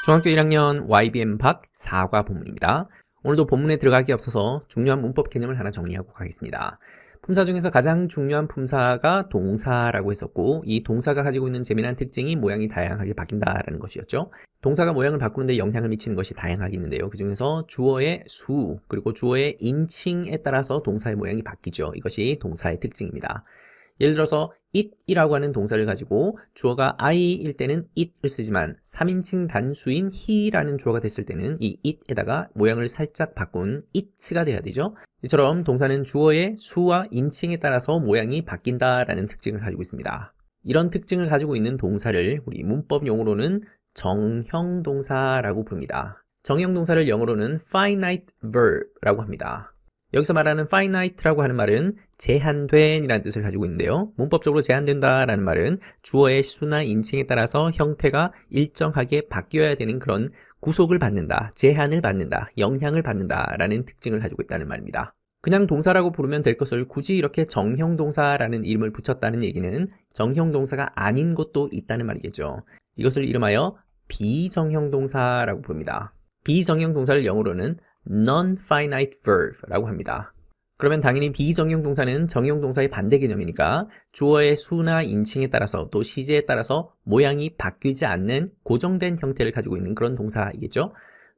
중학교 1학년 YBM 박 4과 본문입니다. 오늘도 본문에 들어가기 앞서서 중요한 문법 개념을 하나 정리하고 가겠습니다. 품사 중에서 가장 중요한 품사가 동사라고 했었고, 이 동사가 가지고 있는 재미난 특징이 모양이 다양하게 바뀐다라는 것이었죠. 동사가 모양을 바꾸는데 영향을 미치는 것이 다양하게 있는데요. 그 중에서 주어의 수, 그리고 주어의 인칭에 따라서 동사의 모양이 바뀌죠. 이것이 동사의 특징입니다. 예를 들어서 it이라고 하는 동사를 가지고 주어가 I일 때는 it을 쓰지만 3인칭 단수인 he라는 주어가 됐을 때는 이 it에다가 모양을 살짝 바꾼 it가 돼야 되죠. 이처럼 동사는 주어의 수와 인칭에 따라서 모양이 바뀐다라는 특징을 가지고 있습니다. 이런 특징을 가지고 있는 동사를 우리 문법 용어로는 정형동사라고 부릅니다. 정형동사를 영어로는 finite verb라고 합니다. 여기서 말하는 finite라고 하는 말은 제한된 이라는 뜻을 가지고 있는데요. 문법적으로 제한된다라는 말은 주어의 수나 인칭에 따라서 형태가 일정하게 바뀌어야 되는 그런 구속을 받는다, 제한을 받는다, 영향을 받는다라는 특징을 가지고 있다는 말입니다. 그냥 동사라고 부르면 될 것을 굳이 이렇게 정형동사라는 이름을 붙였다는 얘기는 정형동사가 아닌 것도 있다는 말이겠죠. 이것을 이름하여 비정형동사라고 부릅니다. 비정형동사를 영어로는 non-finite verb라고 합니다. 그러면 당연히 비정형동사는 정형동사의 반대 개념이니까 주어의 수나 인칭에 따라서 또 시제에 따라서 모양이 바뀌지 않는 고정된 형태를 가지고 있는 그런 동사이겠죠.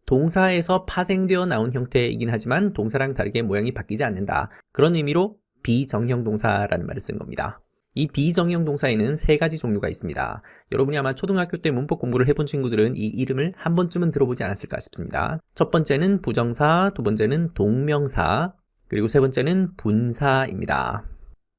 동사에서 파생되어 나온 형태이긴 하지만 동사랑 다르게 모양이 바뀌지 않는다. 그런 의미로 비정형동사라는 말을 쓴 겁니다. 이 비정형동사에는 세 가지 종류가 있습니다. 여러분이 아마 초등학교 때 문법 공부를 해본 친구들은 이 이름을 한 번쯤은 들어보지 않았을까 싶습니다. 첫 번째는 부정사, 두 번째는 동명사, 그리고 세 번째는 분사입니다.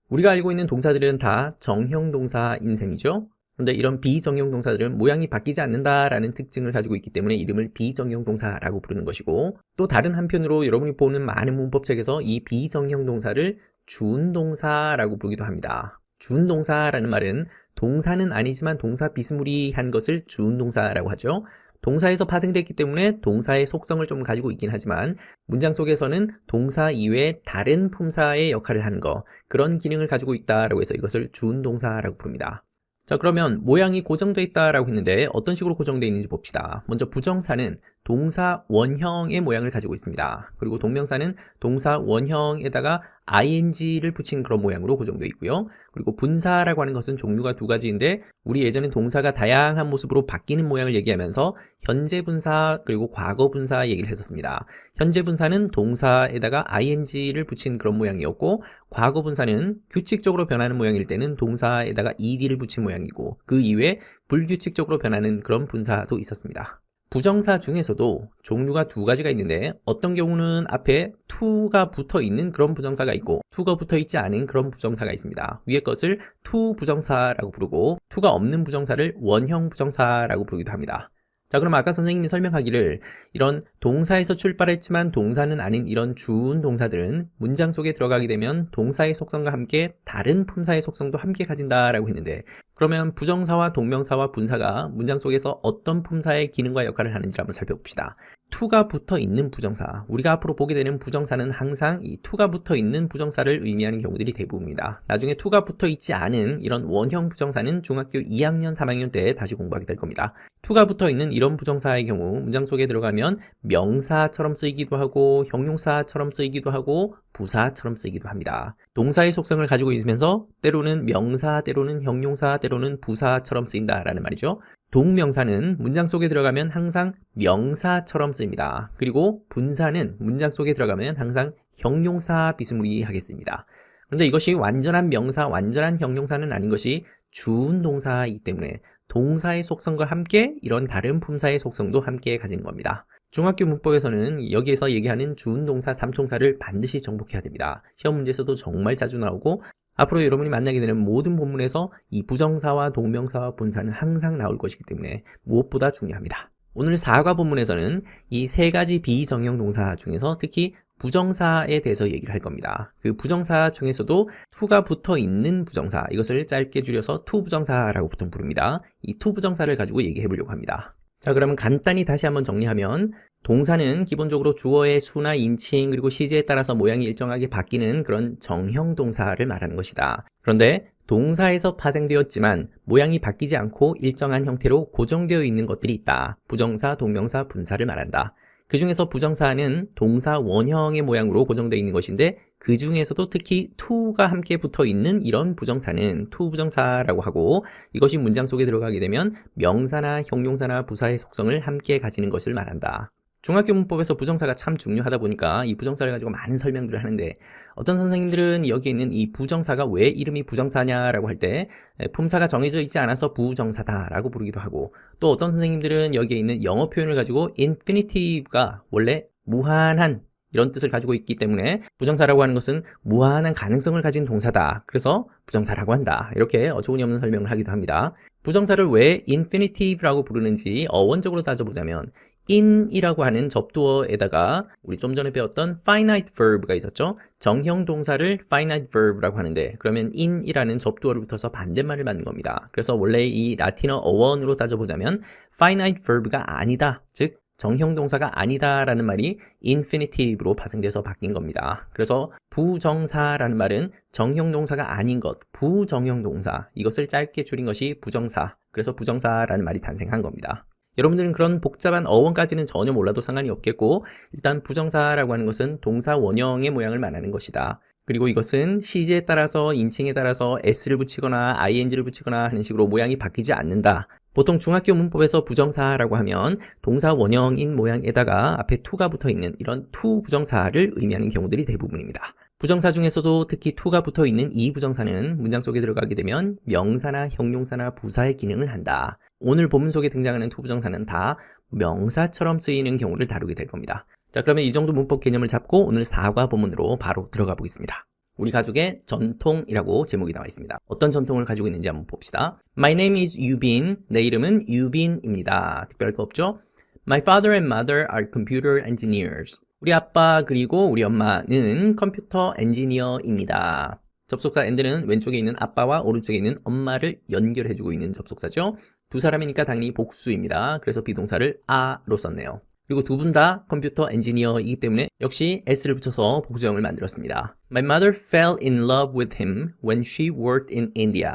우리가 알고 있는 동사들은 다 정형동사인 셈이죠. 그런데 이런 비정형동사들은 모양이 바뀌지 않는다라는 특징을 가지고 있기 때문에 이름을 비정형동사라고 부르는 것이고, 또 다른 한편으로 여러분이 보는 많은 문법책에서 이 비정형동사를 준동사라고 부르기도 합니다. 준동사라는 말은 동사는 아니지만 동사 비스무리한 것을 준동사라고 하죠. 동사에서 파생됐기 때문에 동사의 속성을 좀 가지고 있긴 하지만 문장 속에서는 동사 이외에 다른 품사의 역할을 하는 것, 그런 기능을 가지고 있다라고 해서 이것을 준동사라고 부릅니다. 자, 그러면 모양이 고정되어 있다라고 했는데 어떤 식으로 고정되어 있는지 봅시다. 먼저 부정사는 동사 원형의 모양을 가지고 있습니다. 그리고 동명사는 동사 원형에다가 ing를 붙인 그런 모양으로 고정되어 있고요. 그리고 분사라고 하는 것은 종류가 두 가지인데 우리 예전에 동사가 다양한 모습으로 바뀌는 모양을 얘기하면서 현재 분사 그리고 과거 분사 얘기를 했었습니다. 현재 분사는 동사에다가 ing를 붙인 그런 모양이었고, 과거 분사는 규칙적으로 변하는 모양일 때는 동사에다가 ed를 붙인 모양이고, 그 이외에 불규칙적으로 변하는 그런 분사도 있었습니다. 부정사 중에서도 종류가 두 가지가 있는데 어떤 경우는 앞에 to가 붙어 있는 그런 부정사가 있고 to가 붙어 있지 않은 그런 부정사가 있습니다. 위의 것을 to 부정사라고 부르고 to가 없는 부정사를 원형 부정사라고 부르기도 합니다. 자, 그럼 아까 선생님이 설명하기를 이런 동사에서 출발했지만 동사는 아닌 이런 준동사들은 문장 속에 들어가게 되면 동사의 속성과 함께 다른 품사의 속성도 함께 가진다라고 했는데, 그러면 부정사와 동명사와 분사가 문장 속에서 어떤 품사의 기능과 역할을 하는지 한번 살펴봅시다. to가 붙어 있는 부정사, 우리가 앞으로 보게 되는 부정사는 항상 이 to가 붙어 있는 부정사를 의미하는 경우들이 대부분입니다. 나중에 to가 붙어 있지 않은 이런 원형 부정사는 중학교 2학년, 3학년 때 다시 공부하게 될 겁니다. to가 붙어 있는 이런 부정사의 경우 문장 속에 들어가면 명사처럼 쓰이기도 하고 형용사처럼 쓰이기도 하고 부사처럼 쓰이기도 합니다. 동사의 속성을 가지고 있으면서 때로는 명사, 때로는 형용사, 때로는 부사처럼 쓰인다라는 말이죠. 동명사는 문장 속에 들어가면 항상 명사처럼 쓰입니다. 그리고 분사는 문장 속에 들어가면 항상 형용사 비스무리하겠습니다. 그런데 이것이 완전한 명사, 완전한 형용사는 아닌 것이 준동사이기 때문에 동사의 속성과 함께 이런 다른 품사의 속성도 함께 가지는 겁니다. 중학교 문법에서는 여기에서 얘기하는 준동사 3총사를 반드시 정복해야 됩니다. 시험 문제에서도 정말 자주 나오고 앞으로 여러분이 만나게 되는 모든 본문에서 이 부정사와 동명사와 분사는 항상 나올 것이기 때문에 무엇보다 중요합니다. 오늘 4과 본문에서는 이 세 가지 비정형 동사 중에서 특히 부정사에 대해서 얘기를 할 겁니다. 그 부정사 중에서도 to가 붙어 있는 부정사, 이것을 짧게 줄여서 to 부정사라고 보통 부릅니다. 이 to 부정사를 가지고 얘기해 보려고 합니다. 자, 그러면 간단히 다시 한번 정리하면 동사는 기본적으로 주어의 수나 인칭 그리고 시제에 따라서 모양이 일정하게 바뀌는 그런 정형 동사를 말하는 것이다. 그런데 동사에서 파생되었지만 모양이 바뀌지 않고 일정한 형태로 고정되어 있는 것들이 있다. 부정사, 동명사, 분사를 말한다. 그 중에서 부정사는 동사 원형의 모양으로 고정되어 있는 것인데 그 중에서도 특히 to가 함께 붙어 있는 이런 부정사는 to 부정사라고 하고 이것이 문장 속에 들어가게 되면 명사나 형용사나 부사의 속성을 함께 가지는 것을 말한다. 중학교 문법에서 부정사가 참 중요하다 보니까 이 부정사를 가지고 많은 설명들을 하는데 어떤 선생님들은 여기에 있는 이 부정사가 왜 이름이 부정사냐라고 할 때 품사가 정해져 있지 않아서 부정사다라고 부르기도 하고 또 어떤 선생님들은 여기에 있는 영어 표현을 가지고 infinitive가 원래 무한한 이런 뜻을 가지고 있기 때문에 부정사라고 하는 것은 무한한 가능성을 가진 동사다. 그래서 부정사라고 한다. 이렇게 어처구니 없는 설명을 하기도 합니다. 부정사를 왜 infinitive라고 부르는지 어원적으로 따져보자면 in이라고 하는 접두어에다가 우리 좀 전에 배웠던 finite verb가 있었죠. 정형 동사를 finite verb라고 하는데 그러면 in이라는 접두어를 붙어서 반대말을 맞는 겁니다. 그래서 원래 이 라틴어 어원으로 따져보자면 finite verb가 아니다. 즉 정형 동사가 아니다 라는 말이 infinitive로 파생돼서 바뀐 겁니다. 그래서 부정사라는 말은 정형 동사가 아닌 것, 부정형 동사 이것을 짧게 줄인 것이 부정사. 그래서 부정사라는 말이 탄생한 겁니다. 여러분들은 그런 복잡한 어원까지는 전혀 몰라도 상관이 없겠고 일단 부정사라고 하는 것은 동사 원형의 모양을 말하는 것이다. 그리고 이것은 시제에 따라서 인칭에 따라서 s를 붙이거나 ing를 붙이거나 하는 식으로 모양이 바뀌지 않는다. 보통 중학교 문법에서 부정사라고 하면 동사 원형인 모양에다가 앞에 to가 붙어있는 이런 to 부정사를 의미하는 경우들이 대부분입니다. 부정사 중에서도 특히 to가 붙어있는 이 부정사는 문장 속에 들어가게 되면 명사나 형용사나 부사의 기능을 한다. 오늘 본문 속에 등장하는 to 부정사는 다 명사처럼 쓰이는 경우를 다루게 될 겁니다. 자, 그러면 이 정도 문법 개념을 잡고 오늘 사과 본문으로 바로 들어가 보겠습니다. 우리 가족의 전통이라고 제목이 나와 있습니다. 어떤 전통을 가지고 있는지 한번 봅시다. My name is 유빈. 내 이름은 유빈입니다. 특별할 거 없죠? My father and mother are computer engineers. 우리 아빠 그리고 우리 엄마는 컴퓨터 엔지니어입니다. 접속사 and는 왼쪽에 있는 아빠와 오른쪽에 있는 엄마를 연결해주고 있는 접속사죠. 두 사람이니까 당연히 복수입니다. 그래서 비동사를 a로 썼네요. 그리고 두 분 다 컴퓨터 엔지니어이기 때문에 역시 s를 붙여서 복수형을 만들었습니다. My mother fell in love with him when she worked in India.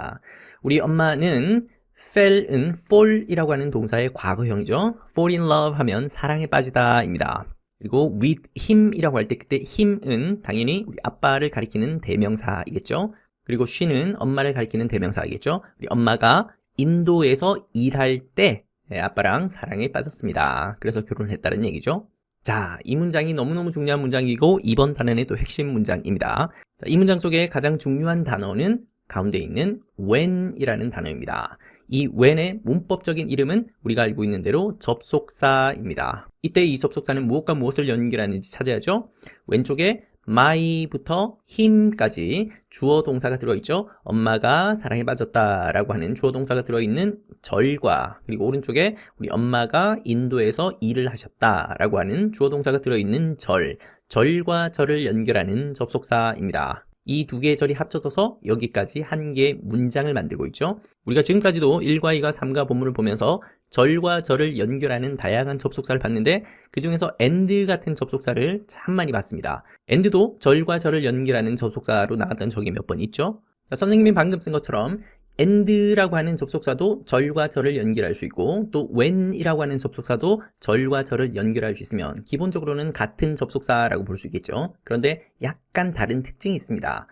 우리 엄마는 fell은 fall이라고 하는 동사의 과거형이죠. fall in love 하면 사랑에 빠지다 입니다. 그리고 with him이라고 할 때 그때 him은 당연히 우리 아빠를 가리키는 대명사이겠죠. 그리고 she는 엄마를 가리키는 대명사이겠죠. 우리 엄마가 인도에서 일할 때 아빠랑 사랑에 빠졌습니다. 그래서 결혼을 했다는 얘기죠. 자, 이 문장이 너무너무 중요한 문장이고 이번 단원의 또 핵심 문장입니다. 자, 이 문장 속에 가장 중요한 단어는 가운데 있는 when이라는 단어입니다. 이 when의 문법적인 이름은 우리가 알고 있는 대로 접속사입니다. 이때 이 접속사는 무엇과 무엇을 연결하는지 찾아야죠. 왼쪽에 my부터 him까지 주어 동사가 들어있죠. 엄마가 사랑에 빠졌다라고 하는 주어 동사가 들어있는 절과 그리고 오른쪽에 우리 엄마가 인도에서 일을 하셨다라고 하는 주어 동사가 들어있는 절과 절을 연결하는 접속사입니다. 이 두 개의 절이 합쳐져서 여기까지 한 개의 문장을 만들고 있죠. 우리가 지금까지도 1과 2과 3과 본문을 보면서 절과 절을 연결하는 다양한 접속사를 봤는데 그 중에서 and 같은 접속사를 참 많이 봤습니다. and도 절과 절을 연결하는 접속사로 나왔던 적이 몇 번 있죠. 자, 선생님이 방금 쓴 것처럼 and라고 하는 접속사도 절과 절을 연결할 수 있고 또 when이라고 하는 접속사도 절과 절을 연결할 수 있으면 기본적으로는 같은 접속사라고 볼 수 있겠죠. 그런데 약간 다른 특징이 있습니다.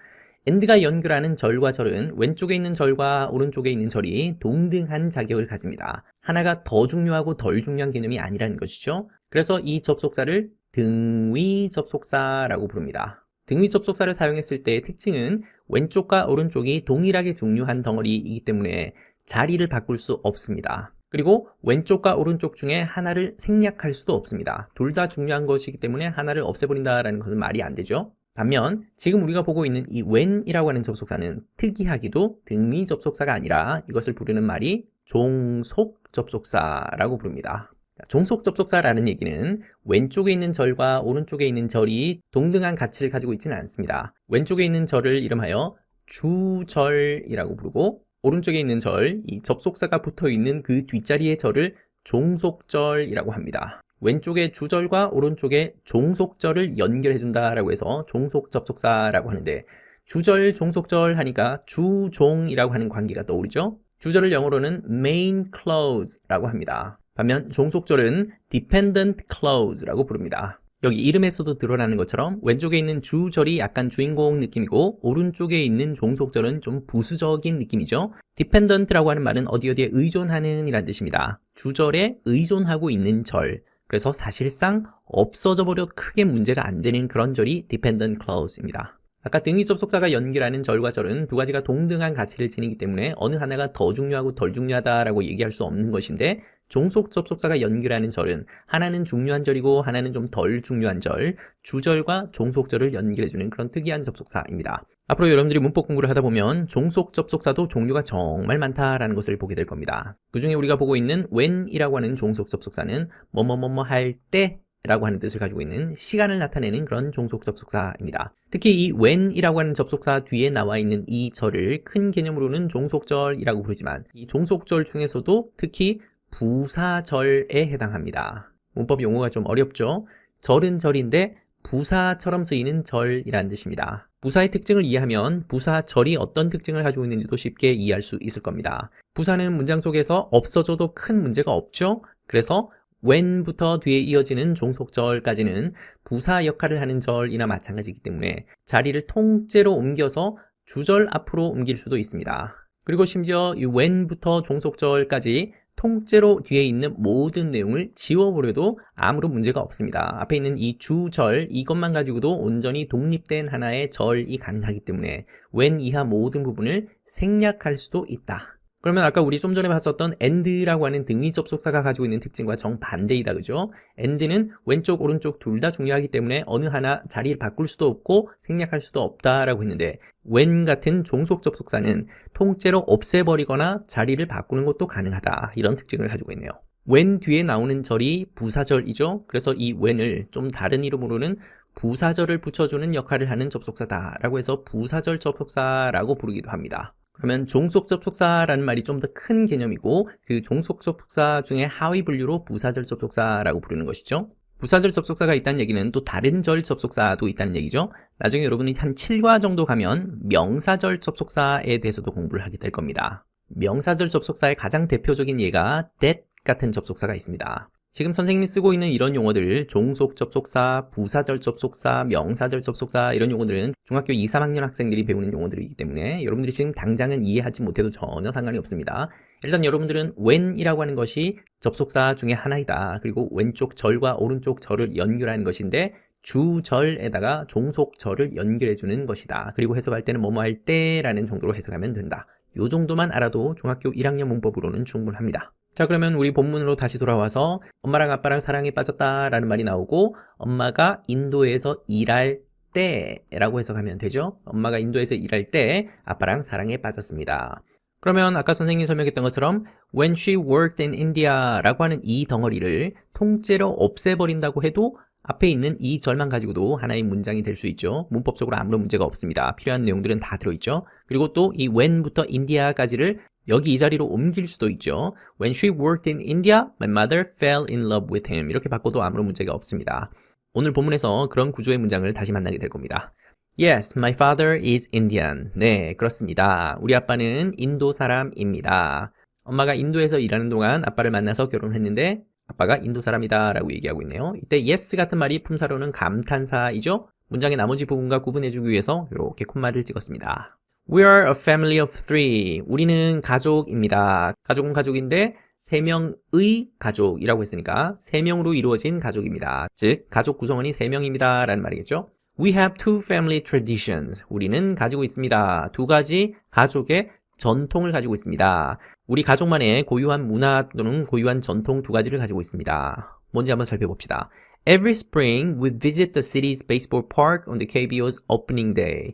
and가 연결하는 절과 절은 왼쪽에 있는 절과 오른쪽에 있는 절이 동등한 자격을 가집니다. 하나가 더 중요하고 덜 중요한 개념이 아니라는 것이죠. 그래서 이 접속사를 등위 접속사라고 부릅니다. 등위 접속사를 사용했을 때의 특징은 왼쪽과 오른쪽이 동일하게 중요한 덩어리이기 때문에 자리를 바꿀 수 없습니다. 그리고 왼쪽과 오른쪽 중에 하나를 생략할 수도 없습니다. 둘 다 중요한 것이기 때문에 하나를 없애버린다는 것은 말이 안 되죠. 반면 지금 우리가 보고 있는 이 when이라고 하는 접속사는 특이하게도 등위 접속사가 아니라 이것을 부르는 말이 종속 접속사라고 부릅니다. 종속 접속사라는 얘기는 왼쪽에 있는 절과 오른쪽에 있는 절이 동등한 가치를 가지고 있지는 않습니다. 왼쪽에 있는 절을 이름하여 주절이라고 부르고 오른쪽에 있는 절, 이 접속사가 붙어있는 그 뒷자리의 절을 종속절이라고 합니다. 왼쪽에 주절과 오른쪽에 종속절을 연결해준다라고 해서 종속 접속사라고 하는데 주절, 종속절 하니까 주종이라고 하는 관계가 떠오르죠. 주절을 영어로는 main clause라고 합니다. 반면 종속절은 dependent clause라고 부릅니다. 여기 이름에서도 드러나는 것처럼 왼쪽에 있는 주절이 약간 주인공 느낌이고 오른쪽에 있는 종속절은 좀 부수적인 느낌이죠. dependent라고 하는 말은 어디에 의존하는 이란 뜻입니다. 주절에 의존하고 있는 절. 그래서 사실상 없어져 버려 크게 문제가 안 되는 그런 절이 dependent clause입니다. 아까 등위 접속사가 연결하는 절과 절은 두 가지가 동등한 가치를 지니기 때문에 어느 하나가 더 중요하고 덜 중요하다라고 얘기할 수 없는 것인데 종속 접속사가 연결하는 절은 하나는 중요한 절이고 하나는 좀 덜 중요한 절, 주절과 종속절을 연결해주는 그런 특이한 접속사입니다. 앞으로 여러분들이 문법 공부를 하다 보면 종속 접속사도 종류가 정말 많다라는 것을 보게 될 겁니다. 그중에 우리가 보고 있는 when이라고 하는 종속 접속사는 뭐뭐뭐뭐 할 때 라고 하는 뜻을 가지고 있는 시간을 나타내는 그런 종속 접속사입니다. 특히 이 when이라고 하는 접속사 뒤에 나와 있는 이 절을 큰 개념으로는 종속절이라고 부르지만 이 종속절 중에서도 특히 부사절에 해당합니다. 문법 용어가 좀 어렵죠? 절은 절인데 부사처럼 쓰이는 절이라는 뜻입니다. 부사의 특징을 이해하면 부사절이 어떤 특징을 가지고 있는지도 쉽게 이해할 수 있을 겁니다. 부사는 문장 속에서 없어져도 큰 문제가 없죠? 그래서 when부터 뒤에 이어지는 종속절까지는 부사 역할을 하는 절이나 마찬가지이기 때문에 자리를 통째로 옮겨서 주절 앞으로 옮길 수도 있습니다. 그리고 심지어 이 when부터 종속절까지 통째로 뒤에 있는 모든 내용을 지워버려도 아무런 문제가 없습니다. 앞에 있는 이 주절 이것만 가지고도 온전히 독립된 하나의 절이 가능하기 때문에 when 이하 모든 부분을 생략할 수도 있다. 그러면 아까 우리 좀 전에 봤었던 and라고 하는 등위 접속사가 가지고 있는 특징과 정반대이다, 그죠? and는 왼쪽 오른쪽 둘 다 중요하기 때문에 어느 하나 자리를 바꿀 수도 없고 생략할 수도 없다라고 했는데 when 같은 종속 접속사는 통째로 없애버리거나 자리를 바꾸는 것도 가능하다, 이런 특징을 가지고 있네요. when 뒤에 나오는 절이 부사절이죠. 그래서 이 when을 좀 다른 이름으로는 부사절을 붙여주는 역할을 하는 접속사다라고 해서 부사절 접속사라고 부르기도 합니다. 그러면 종속 접속사라는 말이 좀 더 큰 개념이고 그 종속 접속사 중에 하위 분류로 부사절 접속사라고 부르는 것이죠. 부사절 접속사가 있다는 얘기는 또 다른 절 접속사도 있다는 얘기죠. 나중에 여러분이 한 7과 정도 가면 명사절 접속사에 대해서도 공부를 하게 될 겁니다. 명사절 접속사의 가장 대표적인 예가 that 같은 접속사가 있습니다. 지금 선생님이 쓰고 있는 이런 용어들, 종속 접속사, 부사절 접속사, 명사절 접속사, 이런 용어들은 중학교 2, 3학년 학생들이 배우는 용어들이기 때문에 여러분들이 지금 당장은 이해하지 못해도 전혀 상관이 없습니다. 일단 여러분들은 when이라고 하는 것이 접속사 중에 하나이다. 그리고 왼쪽 절과 오른쪽 절을 연결하는 것인데 주절에다가 종속절을 연결해주는 것이다. 그리고 해석할 때는 뭐뭐 할 때라는 정도로 해석하면 된다. 이 정도만 알아도 중학교 1학년 문법으로는 충분합니다. 자, 그러면 우리 본문으로 다시 돌아와서 엄마랑 아빠랑 사랑에 빠졌다라는 말이 나오고 엄마가 인도에서 일할 때라고 해석하면 되죠. 엄마가 인도에서 일할 때 아빠랑 사랑에 빠졌습니다. 그러면 아까 선생님이 설명했던 것처럼 when she worked in India라고 하는 이 덩어리를 통째로 없애버린다고 해도 앞에 있는 이 절만 가지고도 하나의 문장이 될 수 있죠. 문법적으로 아무런 문제가 없습니다. 필요한 내용들은 다 들어있죠. 그리고 또 이 when부터 India까지를 여기 이 자리로 옮길 수도 있죠. When she worked in India, my mother fell in love with him. 이렇게 바꿔도 아무런 문제가 없습니다. 오늘 본문에서 그런 구조의 문장을 다시 만나게 될 겁니다. Yes, my father is Indian. 네, 그렇습니다. 우리 아빠는 인도 사람입니다. 엄마가 인도에서 일하는 동안 아빠를 만나서 결혼했는데 아빠가 인도 사람이다 라고 얘기하고 있네요. 이때 yes 같은 말이 품사로는 감탄사이죠. 문장의 나머지 부분과 구분해주기 위해서 이렇게 콤마를 찍었습니다. We are a family of three. 우리는 가족입니다. 가족은 가족인데 3명의 가족이라고 했으니까 3명으로 이루어진 가족입니다. 즉 가족 구성원이 3명입니다 라는 말이겠죠. We have two family traditions. 우리는 가지고 있습니다. 2가지 가족의 전통을 가지고 있습니다. 우리 가족만의 고유한 문화 또는 고유한 전통 2가지를 가지고 있습니다. 뭔지 한번 살펴봅시다. Every spring we visit the city's baseball park on the KBO's opening day.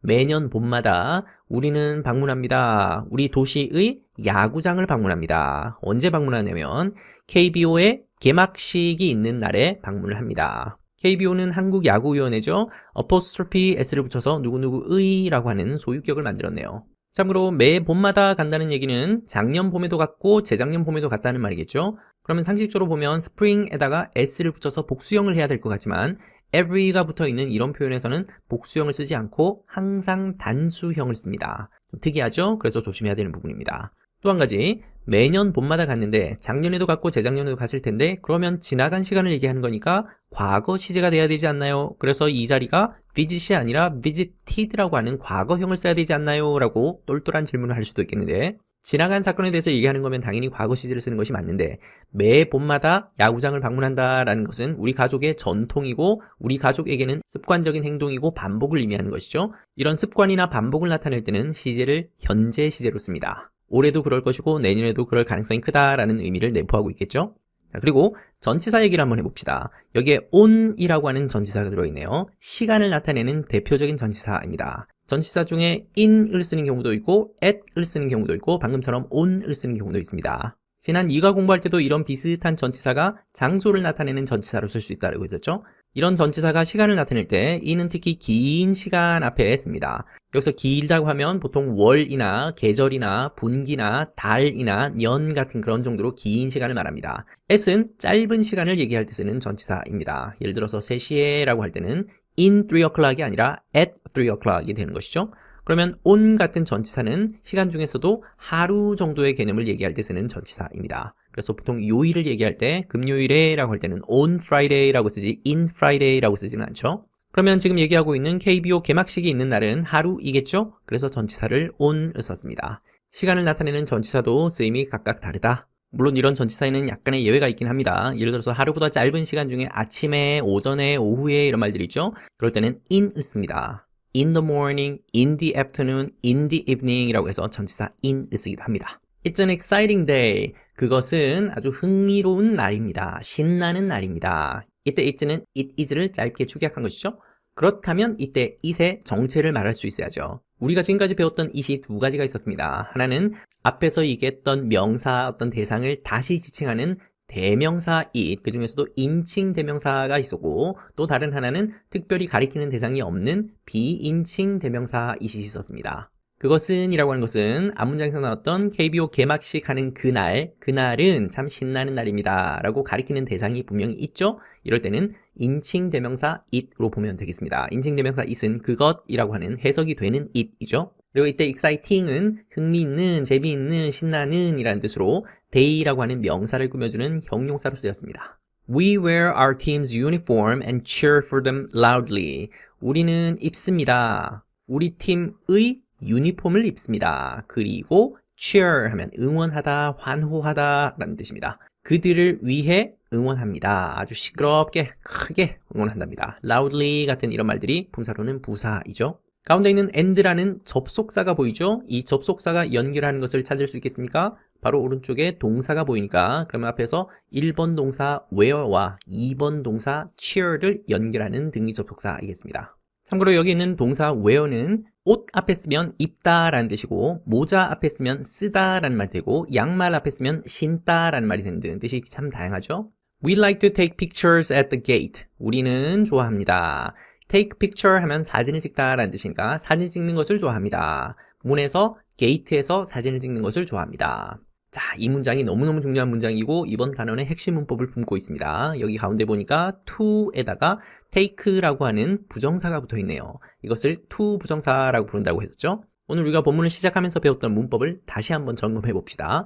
매년 봄마다 우리는 방문합니다. 우리 도시의 야구장을 방문합니다. 언제 방문하냐면 KBO의 개막식이 있는 날에 방문을 합니다. KBO는 한국야구위원회죠. apostrophe s를 붙여서 누구누구의라고 하는 소유격을 만들었네요. 참고로 매 봄마다 간다는 얘기는 작년 봄에도 갔고 재작년 봄에도 갔다는 말이겠죠. 그러면 상식적으로 보면 spring에다가 s를 붙여서 복수형을 해야 될 것 같지만 every가 붙어 있는 이런 표현에서는 복수형을 쓰지 않고 항상 단수형을 씁니다. 좀 특이하죠? 그래서 조심해야 되는 부분입니다. 또 한 가지, 매년 봄마다 갔는데 작년에도 갔고 재작년에도 갔을 텐데 그러면 지나간 시간을 얘기하는 거니까 과거 시제가 돼야 되지 않나요? 그래서 이 자리가 visit이 아니라 visited라고 하는 과거형을 써야 되지 않나요? 라고 똘똘한 질문을 할 수도 있겠는데, 지나간 사건에 대해서 얘기하는 거면 당연히 과거 시제를 쓰는 것이 맞는데, 매 봄마다 야구장을 방문한다라는 것은 우리 가족의 전통이고 우리 가족에게는 습관적인 행동이고 반복을 의미하는 것이죠. 이런 습관이나 반복을 나타낼 때는 시제를 현재 시제로 씁니다. 올해도 그럴 것이고 내년에도 그럴 가능성이 크다라는 의미를 내포하고 있겠죠. 자, 그리고 전치사 얘기를 한번 해봅시다. 여기에 on이라고 하는 전치사가 들어있네요. 시간을 나타내는 대표적인 전치사입니다. 전치사 중에 in을 쓰는 경우도 있고 at을 쓰는 경우도 있고 방금처럼 on을 쓰는 경우도 있습니다. 지난 2과 공부할 때도 이런 비슷한 전치사가 장소를 나타내는 전치사로 쓸 수 있다고 했었죠. 이런 전치사가 시간을 나타낼 때 이는 특히 긴 시간 앞에 씁니다. 여기서 길다고 하면 보통 월이나 계절이나 분기나 달이나 년 같은 그런 정도로 긴 시간을 말합니다. at은 짧은 시간을 얘기할 때 쓰는 전치사입니다. 예를 들어서 3시에 라고 할 때는 in 3 o'clock이 아니라 at 3 o'clock이 되는 것이죠. 그러면 on 같은 전치사는 시간 중에서도 하루 정도의 개념을 얘기할 때 쓰는 전치사입니다. 그래서 보통 요일을 얘기할 때 금요일에 라고 할 때는 on Friday 라고 쓰지 in Friday 라고 쓰지는 않죠. 그러면 지금 얘기하고 있는 KBO 개막식이 있는 날은 하루이겠죠? 그래서 전치사를 on을 썼습니다. 시간을 나타내는 전치사도 쓰임이 각각 다르다. 물론 이런 전치사에는 약간의 예외가 있긴 합니다. 예를 들어서 하루보다 짧은 시간 중에 아침에, 오전에, 오후에 이런 말들이 있죠? 그럴 때는 in을 씁니다. in the morning, in the afternoon, in the evening 이라고 해서 전치사 in을 쓰기도 합니다. It's an exciting day. 그것은 아주 흥미로운 날입니다. 신나는 날입니다. 이때 it는 it is를 짧게 축약한 것이죠. 그렇다면 이때 it의 정체를 말할 수 있어야죠. 우리가 지금까지 배웠던 it이 두 가지가 있었습니다. 하나는 앞에서 얘기했던 명사 어떤 대상을 다시 지칭하는 대명사 it, 그 중에서도 인칭 대명사가 있었고, 또 다른 하나는 특별히 가리키는 대상이 없는 비인칭 대명사 it이 있었습니다. 그것은 이라고 하는 것은 앞문장에서 나왔던 KBO 개막식 하는 그날은 참 신나는 날입니다 라고 가리키는 대상이 분명히 있죠. 이럴 때는 인칭 대명사 it로 보면 되겠습니다. 인칭 대명사 it은 그것이라고 하는 해석이 되는 it이죠. 그리고 이때 exciting은 흥미있는, 재미있는, 신나는 이라는 뜻으로 day라고 하는 명사를 꾸며주는 형용사로 쓰였습니다. We wear our team's uniform and cheer for them loudly. 우리는 입습니다. 우리 팀의 유니폼을 입습니다. 그리고 cheer 하면 응원하다, 환호하다 라는 뜻입니다. 그들을 위해 응원합니다. 아주 시끄럽게, 크게 응원한답니다. loudly 같은 이런 말들이 품사로는 부사이죠. 가운데 있는 and라는 접속사가 보이죠? 이 접속사가 연결하는 것을 찾을 수 있겠습니까? 바로 오른쪽에 동사가 보이니까 그러면 앞에서 1번 동사 wear와 2번 동사 cheer를 연결하는 등위 접속사이겠습니다. 참고로 여기 있는 동사 wear는 옷 앞에 쓰면 입다 라는 뜻이고 모자 앞에 쓰면 쓰다 라는 말이 되고 양말 앞에 쓰면 신다 라는 말이 되는 등 뜻이 참 다양하죠. We like to take pictures at the gate. 우리는 좋아합니다. take picture 하면 사진을 찍다 라는 뜻이니까 사진 찍는 것을 좋아합니다. 문에서 게이트에서 사진을 찍는 것을 좋아합니다. 자, 이 문장이 너무너무 중요한 문장이고 이번 단원의 핵심 문법을 품고 있습니다. 여기 가운데 보니까 to에다가 take라고 하는 부정사가 붙어 있네요. 이것을 to 부정사라고 부른다고 했었죠. 오늘 우리가 본문을 시작하면서 배웠던 문법을 다시 한번 점검해 봅시다.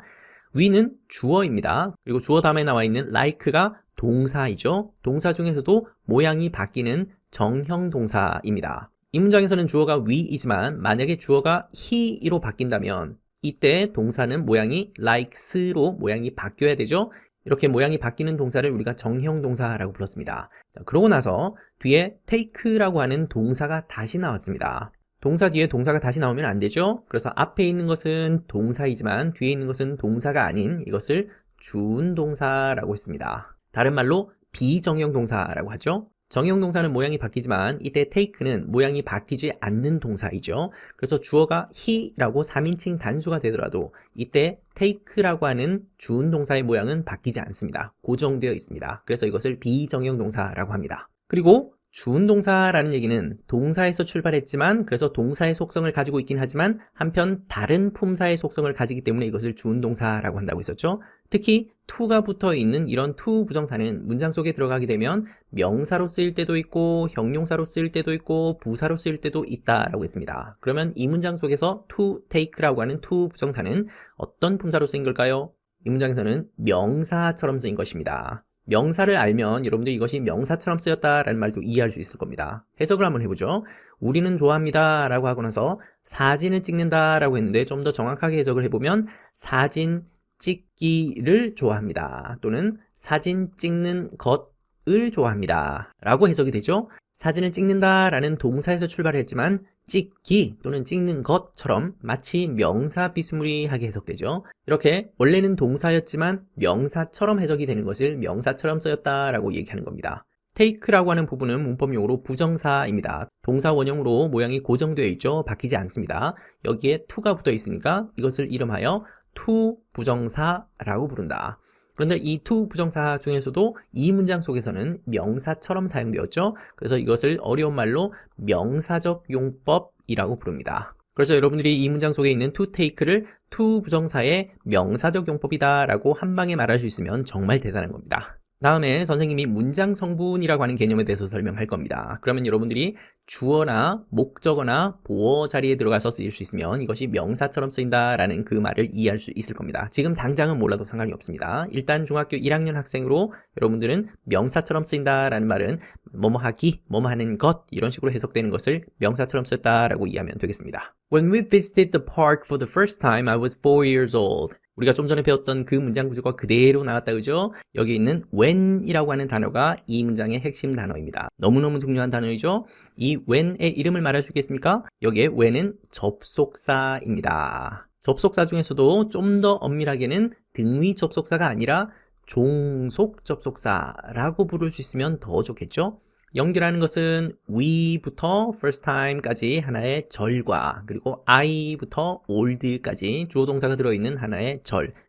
we는 주어입니다. 그리고 주어 다음에 나와 있는 like가 동사이죠. 동사 중에서도 모양이 바뀌는 정형 동사입니다. 이 문장에서는 주어가 we이지만 만약에 주어가 he로 바뀐다면 이때 동사는 모양이 likes로 모양이 바뀌어야 되죠. 이렇게 모양이 바뀌는 동사를 우리가 정형 동사라고 불렀습니다. 자, 그러고 나서 뒤에 take라고 하는 동사가 다시 나왔습니다. 동사 뒤에 동사가 다시 나오면 안 되죠. 그래서 앞에 있는 것은 동사이지만 뒤에 있는 것은 동사가 아닌 이것을 준동사라고 했습니다. 다른 말로 비정형 동사라고 하죠. 정형 동사는 모양이 바뀌지만 이때 take는 모양이 바뀌지 않는 동사이죠. 그래서 주어가 he라고 3인칭 단수가 되더라도 이때 take라고 하는 준동사의 모양은 바뀌지 않습니다. 고정되어 있습니다. 그래서 이것을 비정형 동사라고 합니다. 그리고 주운동사라는 얘기는 동사에서 출발했지만 그래서 동사의 속성을 가지고 있긴 하지만 한편 다른 품사의 속성을 가지기 때문에 이것을 주운동사라고 한다고 했었죠. 특히 to가 붙어 있는 이런 to 부정사는 문장 속에 들어가게 되면 명사로 쓰일 때도 있고 형용사로 쓰일 때도 있고 부사로 쓰일 때도 있다라고 했습니다. 그러면 이 문장 속에서 to take라고 하는 to 부정사는 어떤 품사로 쓰인 걸까요? 이 문장에서는 명사처럼 쓰인 것입니다. 명사를 알면 여러분들이 이것이 명사처럼 쓰였다라는 말도 이해할 수 있을 겁니다. 해석을 한번 해보죠. 우리는 좋아합니다 라고 하고 나서 사진을 찍는다 라고 했는데 좀 더 정확하게 해석을 해보면 사진 찍기를 좋아합니다. 또는 사진 찍는 것을 좋아합니다 라고 해석이 되죠. 사진을 찍는다 라는 동사에서 출발했지만 찍기 또는 찍는 것처럼 마치 명사 비스무리하게 해석되죠. 이렇게 원래는 동사였지만 명사처럼 해석이 되는 것을 명사처럼 쓰였다라고 얘기하는 겁니다. take라고 하는 부분은 문법용어로 부정사입니다. 동사 원형으로 모양이 고정되어 있죠. 바뀌지 않습니다. 여기에 to가 붙어 있으니까 이것을 이름하여 to 부정사라고 부른다. 그런데 이 to 부정사 중에서도 이 문장 속에서는 명사처럼 사용되었죠. 그래서 이것을 어려운 말로 명사적 용법이라고 부릅니다. 그래서 여러분들이 이 문장 속에 있는 to take를 to 부정사의 명사적 용법이다 라고 한 방에 말할 수 있으면 정말 대단한 겁니다. 다음에 선생님이 문장 성분이라고 하는 개념에 대해서 설명할 겁니다. 그러면 여러분들이 주어나 목적어나 보어 자리에 들어가서 쓰일 수 있으면 이것이 명사처럼 쓰인다라는 그 말을 이해할 수 있을 겁니다. 지금 당장은 몰라도 상관이 없습니다. 일단 중학교 1학년 학생으로 여러분들은 명사처럼 쓰인다라는 말은 뭐뭐 하기, 뭐뭐 하는 것 이런 식으로 해석되는 것을 명사처럼 썼다라고 이해하면 되겠습니다. When we visited the park for the first time, I was 4 years old. 우리가 좀 전에 배웠던 그 문장 구조가 그대로 나왔다 그죠? 여기 있는 when이라고 하는 단어가 이 문장의 핵심 단어입니다. 너무너무 중요한 단어이죠? 이 when의 이름을 말할 수 있겠습니까? 여기에 when은 접속사입니다. 접속사 중에서도 좀 더 엄밀하게는 등위 접속사가 아니라 종속 접속사라고 부를 수 있으면 더 좋겠죠? 연결하는 것은 we부터 first time까지 하나의 절과 그리고 I부터 old까지 주어 동사가 들어있는 하나의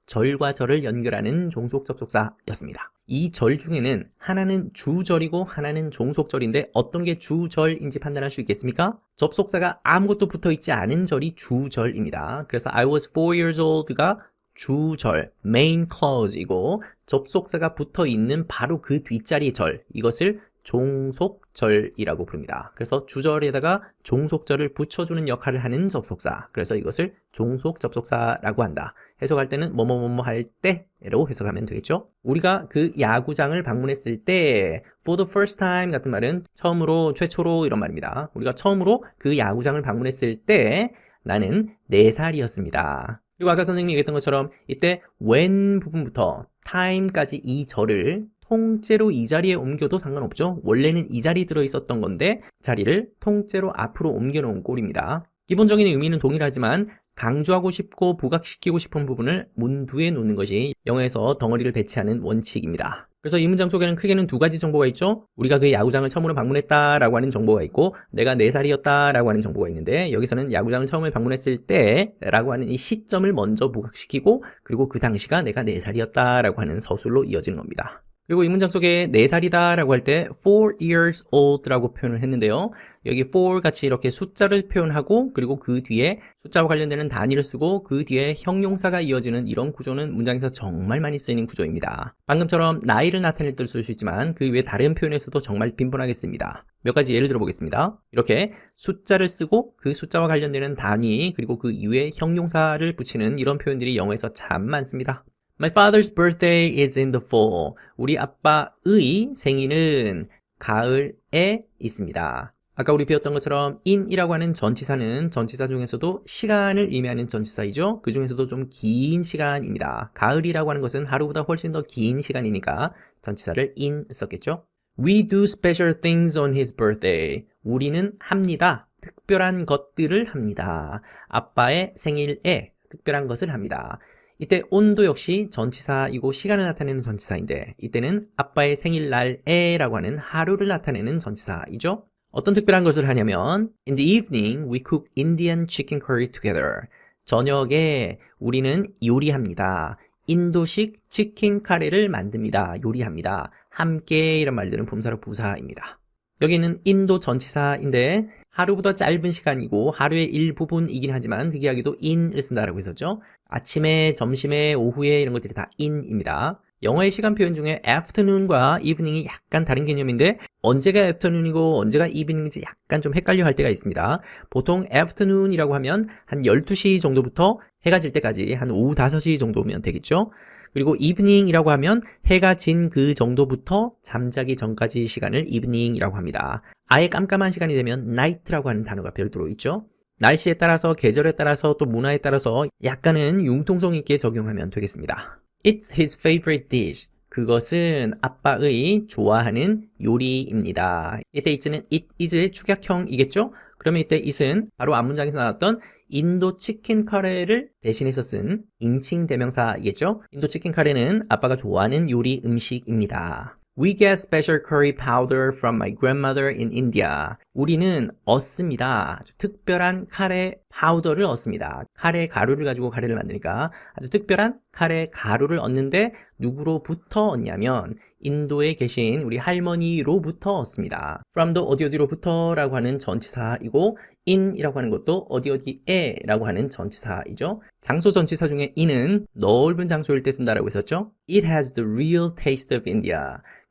절과 절을 연결하는 종속 접속사였습니다. 이 절 중에는 하나는 주절이고 하나는 종속절인데 어떤 게 주절인지 판단할 수 있겠습니까? 접속사가 아무것도 붙어있지 않은 절이 주절입니다. 그래서 I was 4 years old가 주절, main clause이고 접속사가 붙어있는 바로 그 뒷자리 절, 이것을 종속절이라고 부릅니다. 그래서 주절에다가 종속절을 붙여주는 역할을 하는 접속사. 그래서 이것을 종속 접속사라고 한다. 해석할 때는 뭐뭐뭐뭐 할 때로 해석하면 되겠죠. 우리가 그 야구장을 방문했을 때 for the first time 같은 말은 처음으로, 최초로 이런 말입니다. 우리가 처음으로 그 야구장을 방문했을 때 나는 4살이었습니다. 그리고 아까 선생님이 얘기했던 것처럼 이때 when 부분부터 time까지 이 절을 통째로 이 자리에 옮겨도 상관없죠. 원래는 이 자리에 들어있었던 건데 자리를 통째로 앞으로 옮겨놓은 꼴입니다. 기본적인 의미는 동일하지만 강조하고 싶고 부각시키고 싶은 부분을 문두에 놓는 것이 영어에서 덩어리를 배치하는 원칙입니다. 그래서 이 문장 속에는 크게는 두 가지 정보가 있죠. 우리가 그 야구장을 처음으로 방문했다라고 하는 정보가 있고 내가 4살이었다라고 하는 정보가 있는데 여기서는 야구장을 처음에 방문했을 때라고 하는 이 시점을 먼저 부각시키고 그리고 그 당시가 내가 4살이었다라고 하는 서술로 이어지는 겁니다. 그리고 이 문장 속에 4살이다 라고 할 때 4 years old 라고 표현을 했는데요. 여기 4 같이 이렇게 숫자를 표현하고 그리고 그 뒤에 숫자와 관련되는 단위를 쓰고 그 뒤에 형용사가 이어지는 이런 구조는 문장에서 정말 많이 쓰이는 구조입니다. 방금처럼 나이를 나타낼 때도 쓸 수 있지만 그 외 다른 표현에서도 정말 빈번하게 씁니다. 몇 가지 예를 들어 보겠습니다. 이렇게 숫자를 쓰고 그 숫자와 관련되는 단위 그리고 그 이후에 형용사를 붙이는 이런 표현들이 영어에서 참 많습니다. My father's birthday is in the fall. 우리 아빠의 생일은 가을에 있습니다. 아까 우리 배웠던 것처럼 in이라고 하는 전치사는 전치사 중에서도 시간을 의미하는 전치사이죠. 그 중에서도 좀 긴 시간입니다. 가을이라고 하는 것은 하루보다 훨씬 더 긴 시간이니까 전치사를 in 썼겠죠. We do special things on his birthday. 우리는 합니다. 특별한 것들을 합니다. 아빠의 생일에 특별한 것을 합니다. 이때 on도 역시 전치사이고 시간을 나타내는 전치사인데 이때는 아빠의 생일날에 라고 하는 하루를 나타내는 전치사이죠. 어떤 특별한 것을 하냐면 In the evening we cook Indian chicken curry together. 저녁에 우리는 요리합니다. 인도식 치킨 카레를 만듭니다. 요리합니다. 함께 이런 말들은 품사로 부사입니다. 여기는 in도 전치사인데 하루보다 짧은 시간이고 하루의 일부분이긴 하지만 특이하게도 in을 쓴다라고 했었죠. 아침에, 점심에, 오후에 이런 것들이 다 in입니다. 영어의 시간 표현 중에 afternoon과 evening이 약간 다른 개념인데 언제가 afternoon이고 언제가 evening인지 약간 좀 헷갈려 할 때가 있습니다. 보통 afternoon이라고 하면 한 12시 정도부터 해가 질 때까지 한 오후 5시 정도면 되겠죠. 그리고 evening이라고 하면 해가 진 그 정도부터 잠자기 전까지 시간을 evening이라고 합니다. 아예 깜깜한 시간이 되면 night라고 하는 단어가 별도로 있죠. 날씨에 따라서 계절에 따라서 또 문화에 따라서 약간은 융통성 있게 적용하면 되겠습니다. It's his favorite dish. 그것은 아빠의 좋아하는 요리입니다. 이때 it는 it is의 축약형이겠죠? 그러면 이때 it은 바로 앞문장에서 나왔던 인도 치킨 카레를 대신해서 쓴 인칭 대명사이겠죠? 인도 치킨 카레는 아빠가 좋아하는 요리 음식입니다. We get special curry powder from my grandmother in India. 우리는 얻습니다. 아주 특별한 카레 파우더를 얻습니다. 카레 가루를 가지고 카레를 만드니까 아주 특별한 카레 가루를 얻는데 누구로부터 얻냐면 인도에 계신 우리 할머니로부터 얻습니다. from도 어디어디로부터 라고 하는 전치사이고 in이라고 하는 것도 어디어디에 라고 하는 전치사이죠. 장소 전치사 중에 in은 넓은 장소일 때 쓴다라고 했었죠. It has the real taste of India.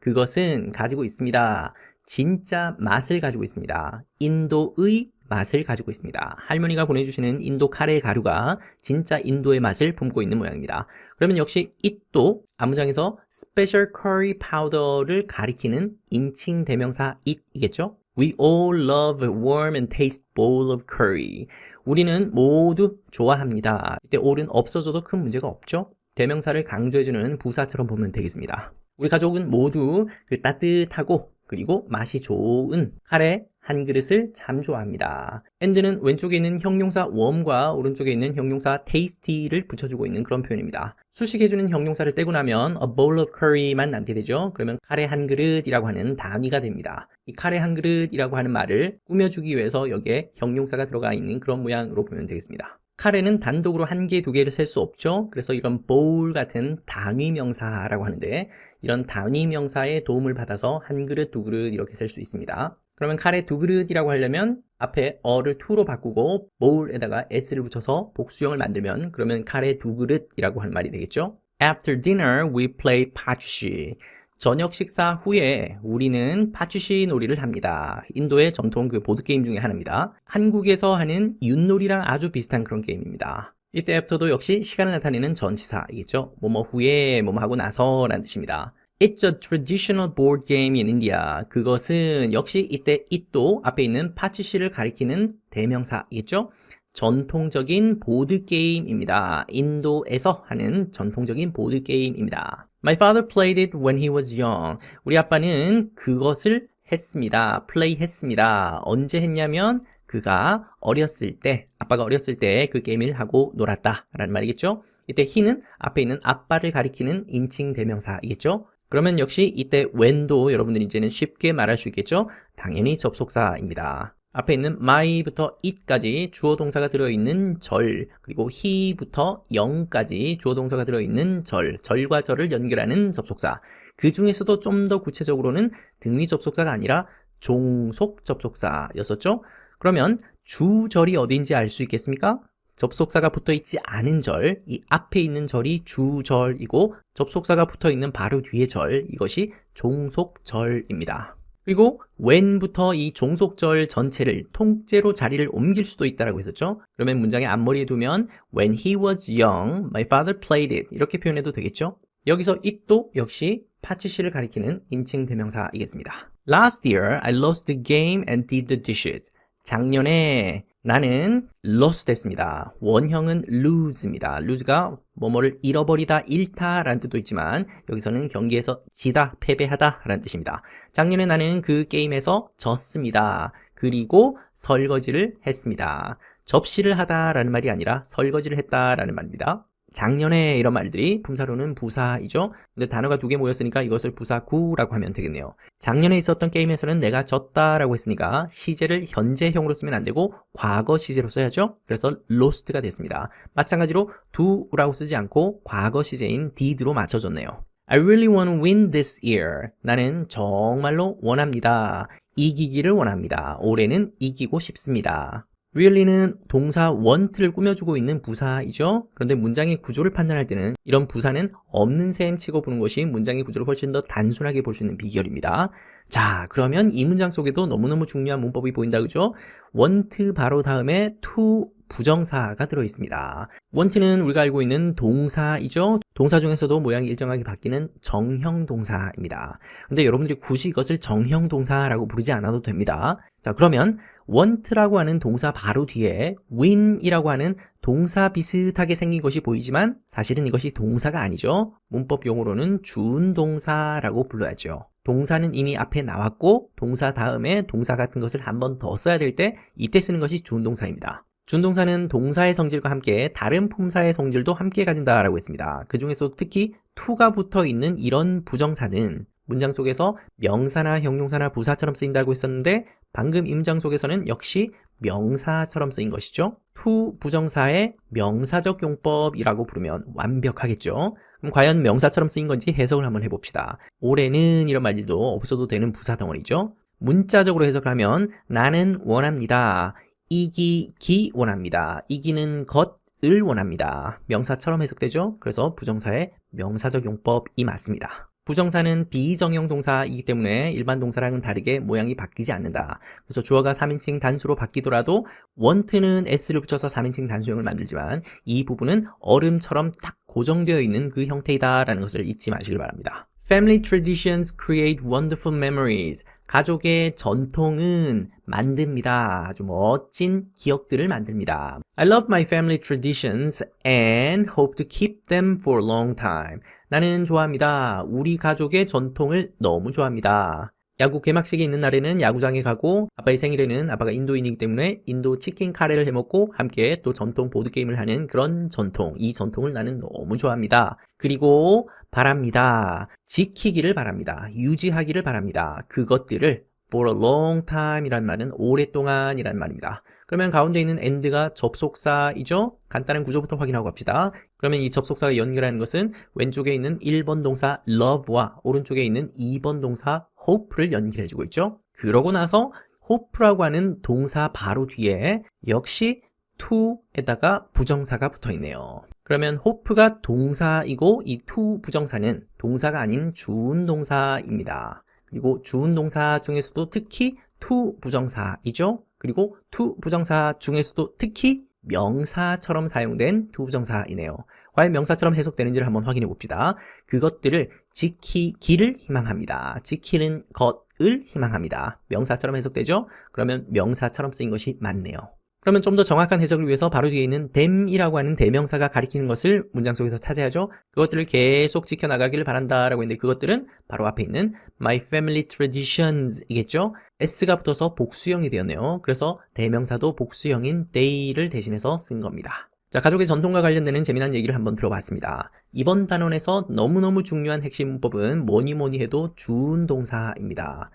그것은 가지고 있습니다. 진짜 맛을 가지고 있습니다. 인도의 맛을 가지고 있습니다. 할머니가 보내주시는 인도 카레 가루가 진짜 인도의 맛을 품고 있는 모양입니다. 그러면 역시 it도 앞문장에서 special curry powder를 가리키는 인칭 대명사 it이겠죠? We all love a warm and tasty bowl of curry. 우리는 모두 좋아합니다. 이때 all은 없어져도 큰 문제가 없죠? 대명사를 강조해주는 부사처럼 보면 되겠습니다. 우리 가족은 모두 그 따뜻하고 그리고 맛이 좋은 카레 한 그릇을 참 좋아합니다. and는 왼쪽에 있는 형용사 warm과 오른쪽에 있는 형용사 tasty를 붙여주고 있는 그런 표현입니다. 수식해주는 형용사를 떼고 나면 a bowl of curry만 남게 되죠. 그러면 카레 한 그릇이라고 하는 단위가 됩니다. 이 카레 한 그릇이라고 하는 말을 꾸며주기 위해서 여기에 형용사가 들어가 있는 그런 모양으로 보면 되겠습니다. 카레는 단독으로 한 개, 두 개를 셀 수 없죠. 그래서 이런 bowl 같은 단위 명사라고 하는데 이런 단위 명사의 도움을 받아서 한 그릇, 두 그릇 이렇게 셀 수 있습니다. 그러면 카레 두 그릇이라고 하려면 앞에 어를 to를 바꾸고 bowl에다가 s를 붙여서 복수형을 만들면 그러면 카레 두 그릇이라고 하는 말이 되겠죠. After dinner, we play 파추시. 저녁 식사 후에 우리는 파추시 놀이를 합니다. 인도의 전통 그 보드게임 중에 하나입니다. 한국에서 하는 윷놀이랑 아주 비슷한 그런 게임입니다. 이때 after도 역시 시간을 나타내는 전치사이겠죠. 뭐뭐 후에, 뭐뭐 하고 나서 라는 뜻입니다. It's a traditional board game in India. 그것은 역시 이때 it도 앞에 있는 파추시를 가리키는 대명사이겠죠. 전통적인 보드게임입니다. 인도에서 하는 전통적인 보드게임입니다. My father played it when he was young. 우리 아빠는 그것을 했습니다. play 했습니다. 언제 했냐면 그가 어렸을 때, 아빠가 어렸을 때 그 게임을 하고 놀았다 라는 말이겠죠. 이때 he는 앞에 있는 아빠를 가리키는 인칭 대명사이겠죠. 그러면 역시 이때 when도 여러분들이 이제는 쉽게 말할 수 있겠죠. 당연히 접속사입니다. 앞에 있는 my부터 it까지 주어 동사가 들어있는 절, 그리고 he부터 영까지 주어 동사가 들어있는 절, 절과 절을 연결하는 접속사. 그 중에서도 좀 더 구체적으로는 등위 접속사가 아니라 종속 접속사였었죠. 그러면 주절이 어딘지 알 수 있겠습니까? 접속사가 붙어있지 않은 절, 이 앞에 있는 절이 주절이고 접속사가 붙어있는 바로 뒤의 절, 이것이 종속절입니다. 그리고 when부터 이 종속절 전체를 통째로 자리를 옮길 수도 있다고 했었죠. 그러면 문장의 앞머리에 두면 When he was young, my father played it 이렇게 표현해도 되겠죠. 여기서 it도 역시 파츠시를 가리키는 인칭 대명사이겠습니다. Last year, I lost the game and did the dishes. 작년에 나는 lost 했습니다. 원형은 lose입니다. lose가 뭐뭐를 잃어버리다, 잃다 라는 뜻도 있지만 여기서는 경기에서 지다, 패배하다 라는 뜻입니다. 작년에 나는 그 게임에서 졌습니다. 그리고 설거지를 했습니다. 접시를 하다 라는 말이 아니라 설거지를 했다 라는 말입니다. 작년에 이런 말들이 분사로는 부사이죠. 근데 단어가 두 개 모였으니까 이것을 부사구라고 하면 되겠네요. 작년에 있었던 게임에서는 내가 졌다라고 했으니까 시제를 현재형으로 쓰면 안 되고 과거 시제로 써야죠. 그래서 lost가 됐습니다. 마찬가지로 do라고 쓰지 않고 과거 시제인 did로 맞춰줬네요. I really want to win this year. 나는 정말로 원합니다. 이기기를 원합니다. 올해는 이기고 싶습니다. really는 동사 want를 꾸며주고 있는 부사이죠. 그런데 문장의 구조를 판단할 때는 이런 부사는 없는 셈 치고 보는 것이 문장의 구조를 훨씬 더 단순하게 볼 수 있는 비결입니다. 자, 그러면 이 문장 속에도 너무너무 중요한 문법이 보인다, 그죠? want 바로 다음에 to 부정사가 들어있습니다. want는 우리가 알고 있는 동사이죠. 동사 중에서도 모양이 일정하게 바뀌는 정형 동사입니다. 근데 여러분들이 굳이 이것을 정형 동사라고 부르지 않아도 됩니다. 자, 그러면 want라고 하는 동사 바로 뒤에 win이라고 하는 동사 비슷하게 생긴 것이 보이지만 사실은 이것이 동사가 아니죠. 문법 용어로는 준동사라고 불러야죠. 동사는 이미 앞에 나왔고 동사 다음에 동사 같은 것을 한 번 더 써야 될 때 이때 쓰는 것이 준동사입니다. 준동사는 동사의 성질과 함께 다른 품사의 성질도 함께 가진다라고 했습니다. 그 중에서 특히 to가 붙어 있는 이런 부정사는 문장 속에서 명사나 형용사나 부사처럼 쓰인다고 했었는데 방금 이 문장 속에서는 역시 명사처럼 쓰인 것이죠. to 부정사의 명사적 용법이라고 부르면 완벽하겠죠. 그럼 과연 명사처럼 쓰인 건지 해석을 한번 해봅시다. 올해는 이런 말들도 없어도 되는 부사 덩어리죠. 문자적으로 해석을 하면 나는 원합니다. 이기기 원합니다. 이기는 것을 원합니다. 명사처럼 해석되죠. 그래서 부정사의 명사적 용법이 맞습니다. 부정사는 비정형 동사이기 때문에 일반 동사랑은 다르게 모양이 바뀌지 않는다. 그래서 주어가 3인칭 단수로 바뀌더라도 want는 s를 붙여서 3인칭 단수형을 만들지만 이 부분은 얼음처럼 딱 고정되어 있는 그 형태이다라는 것을 잊지 마시길 바랍니다. Family traditions create wonderful memories. 가족의 전통은 만듭니다. 아주 멋진 기억들을 만듭니다. I love my family traditions and hope to keep them for a long time. 나는 좋아합니다. 우리 가족의 전통을 너무 좋아합니다. 야구 개막식이 있는 날에는 야구장에 가고 아빠의 생일에는 아빠가 인도인이기 때문에 인도 치킨 카레를 해먹고 함께 또 전통 보드게임을 하는 그런 전통, 이 전통을 나는 너무 좋아합니다. 그리고 바랍니다. 지키기를 바랍니다. 유지하기를 바랍니다. 그것들을 for a long time 이란 말은 오랫동안 이란 말입니다. 그러면 가운데 있는 and가 접속사이죠? 간단한 구조부터 확인하고 갑시다. 그러면 이 접속사가 연결하는 것은 왼쪽에 있는 1번 동사 love와 오른쪽에 있는 2번 동사 hope를 연결해주고 있죠. 그러고 나서 hope라고 하는 동사 바로 뒤에 역시 to에다가 부정사가 붙어 있네요. 그러면 hope가 동사이고 이 to 부정사는 동사가 아닌 주운동사입니다. 그리고 주운동사 중에서도 특히 to 부정사이죠. 그리고 to 부정사 중에서도 특히 명사처럼 사용된 to 부정사이네요. 과연 명사처럼 해석되는지를 한번 확인해 봅시다. 그것들을 지키기를 희망합니다. 지키는 것을 희망합니다. 명사처럼 해석되죠? 그러면 명사처럼 쓰인 것이 맞네요. 그러면 좀 더 정확한 해석을 위해서 바로 뒤에 있는 them이라고 하는 대명사가 가리키는 것을 문장 속에서 찾아야죠. 그것들을 계속 지켜나가기를 바란다라고 했는데 그것들은 바로 앞에 있는 my family traditions 이겠죠. s가 붙어서 복수형이 되었네요. 그래서 대명사도 복수형인 they를 대신해서 쓴 겁니다. 자, 가족의 전통과 관련되는 재미난 얘기를 한번 들어봤습니다. 이번 단원에서 너무너무 중요한 핵심 문법은 뭐니 해도 준동사입니다.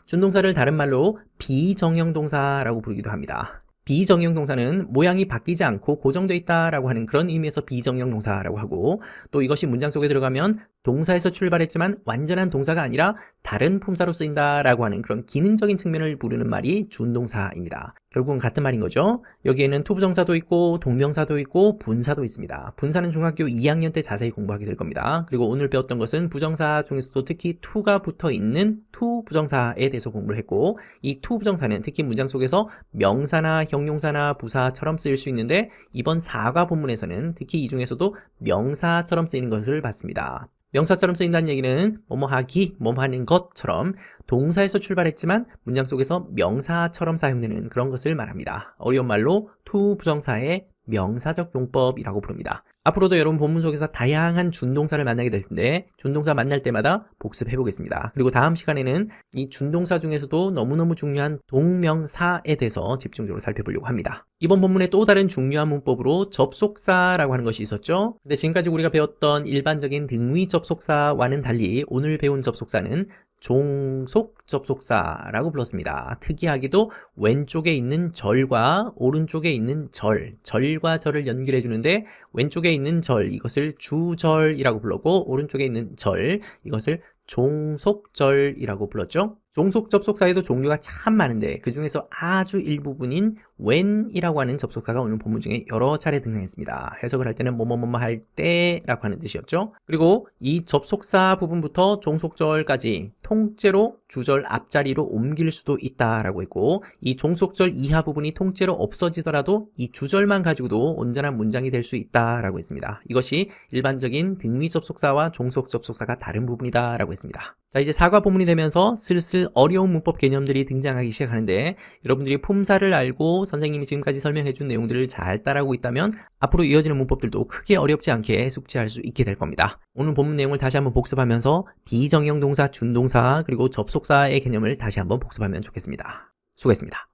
준동사를 다른 말로 비정형 동사라고 부르기도 합니다. 비정형 동사는 모양이 바뀌지 않고 고정되어 있다라고 하는 그런 의미에서 비정형 동사라고 하고 또 이것이 문장 속에 들어가면 동사에서 출발했지만 완전한 동사가 아니라 다른 품사로 쓰인다라고 하는 그런 기능적인 측면을 부르는 말이 준동사입니다. 결국은 같은 말인 거죠. 여기에는 투부정사도 있고 동명사도 있고 분사도 있습니다. 분사는 중학교 2학년 때 자세히 공부하게 될 겁니다. 그리고 오늘 배웠던 것은 부정사 중에서도 특히 to가 붙어 있는 to 부정사에 대해서 공부를 했고 이 to 부정사는 특히 문장 속에서 명사나 형용사나 부사처럼 쓰일 수 있는데 이번 사과 본문에서는 특히 이 중에서도 명사처럼 쓰이는 것을 봤습니다. 명사처럼 쓰인다는 얘기는 뭐뭐 하기, 뭐뭐 하는 것처럼 동사에서 출발했지만 문장 속에서 명사처럼 사용되는 그런 것을 말합니다. 어려운 말로 to 부정사의 명사적 용법이라고 부릅니다. 앞으로도 여러분 본문 속에서 다양한 준동사를 만나게 될 텐데 준동사 만날 때마다 복습해 보겠습니다. 그리고 다음 시간에는 이 준동사 중에서도 너무너무 중요한 동명사에 대해서 집중적으로 살펴보려고 합니다. 이번 본문에 또 다른 중요한 문법으로 접속사라고 하는 것이 있었죠. 근데 지금까지 우리가 배웠던 일반적인 등위 접속사와는 달리 오늘 배운 접속사는 종속 접속사라고 불렀습니다. 특이하게도 왼쪽에 있는 절과 오른쪽에 있는 절과 절을 연결해 주는데 왼쪽에 있는 절 이것을 주절이라고 불렀고 오른쪽에 있는 절 이것을 종속절이라고 불렀죠. 종속 접속사에도 종류가 참 많은데 그 중에서 아주 일부분인 when이라고 하는 접속사가 오늘 본문 중에 여러 차례 등장했습니다. 해석을 할 때는 뭐뭐뭐뭐 할 때라고 하는 뜻이었죠. 그리고 이 접속사 부분부터 종속절까지 통째로 주절 앞자리로 옮길 수도 있다라고 했고, 이 종속절 이하 부분이 통째로 없어지더라도 이 주절만 가지고도 온전한 문장이 될 수 있다라고 했습니다. 이것이 일반적인 등위 접속사와 종속 접속사가 다른 부분이다라고 했습니다. 자, 이제 사과 본문이 되면서 슬슬 어려운 문법 개념들이 등장하기 시작하는데, 여러분들이 품사를 알고 선생님이 지금까지 설명해준 내용들을 잘 따라하고 있다면 앞으로 이어지는 문법들도 크게 어렵지 않게 숙지할 수 있게 될 겁니다. 오늘 본문 내용을 다시 한번 복습하면서 비정형 동사, 준동사, 그리고 접속사의 개념을 다시 한번 복습하면 좋겠습니다. 수고했습니다.